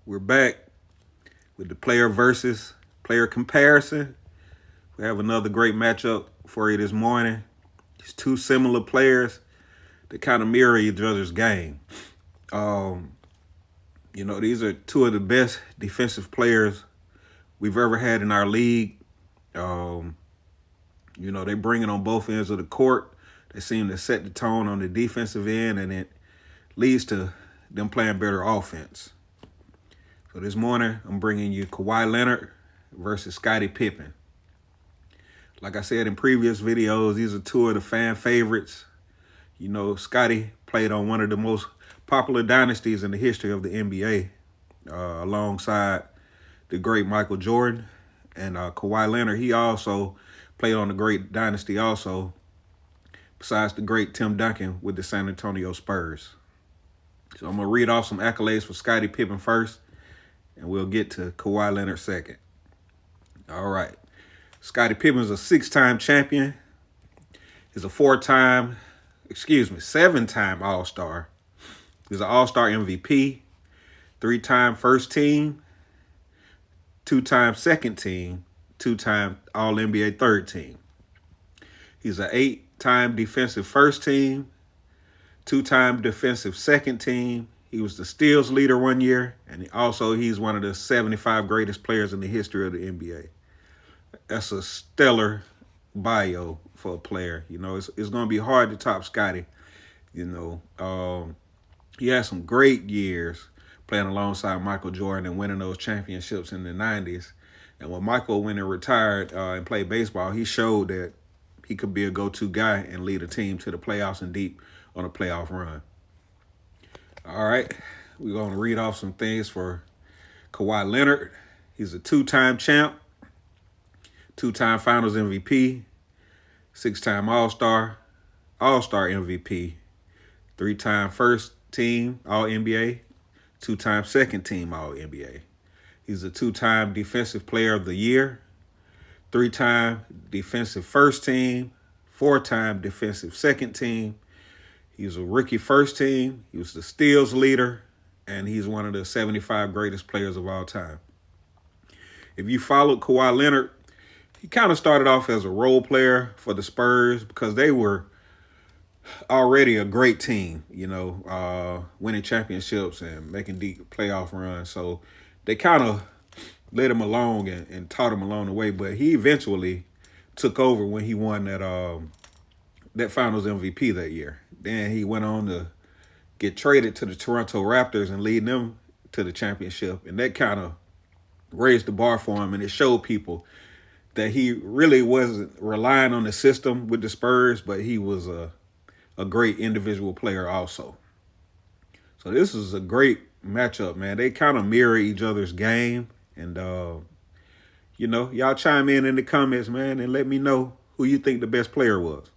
We're back with the player versus player comparison. We have another great matchup for you this morning. It's two similar players that kind of mirror each other's game. Um, these are two of the best defensive players we've ever had in our league. Um, they bring it on both ends of the court. They seem to set the tone on the defensive end, and it leads to them playing better offense. So this morning, I'm bringing you Kawhi Leonard versus Scottie Pippen. Like I said in previous videos, these are two of the fan favorites. Scottie played on one of the most popular dynasties in the history of the NBA, alongside the great Michael Jordan. And Kawhi Leonard, he also played on the great dynasty also, besides the great Tim Duncan with the San Antonio Spurs. So I'm going to read off some accolades for Scottie Pippen first, and we'll get to Kawhi Leonard second. All right. Scottie Pippen is a six-time champion. He's a seven-time All-Star. He's an All-Star MVP, three-time first team, two-time second team, two-time All-NBA third team. He's an eight-time defensive first team, two-time defensive second team. He was the steals leader one year, and he's one of the 75 greatest players in the history of the NBA. That's a stellar bio for a player. It's going to be hard to top Scottie. He had some great years playing alongside Michael Jordan and winning those championships in the 90s. And when Michael went and retired and played baseball, he showed that he could be a go-to guy and lead a team to the playoffs and deep on a playoff run. All right, we're going to read off some things for Kawhi Leonard. He's a two-time champ, two-time Finals MVP, six-time All-Star, All-Star MVP, three-time first team All-NBA, two-time second team All-NBA. He's a two-time Defensive Player of the Year, three-time defensive first team, four-time defensive second team. He was a rookie first team. He was the steals leader, and he's one of the 75 greatest players of all time. If you followed Kawhi Leonard, he kind of started off as a role player for the Spurs because they were already a great team, winning championships and making deep playoff runs. So they kind of led him along and taught him along the way. But he eventually took over when he won that Finals MVP that year. Then he went on to get traded to the Toronto Raptors and lead them to the championship. And that kind of raised the bar for him, and it showed people that he really wasn't relying on the system with the Spurs, but he was a great individual player also. So this is a great matchup, man. They kind of mirror each other's game. And, y'all chime in the comments, man, and let me know who you think the best player was.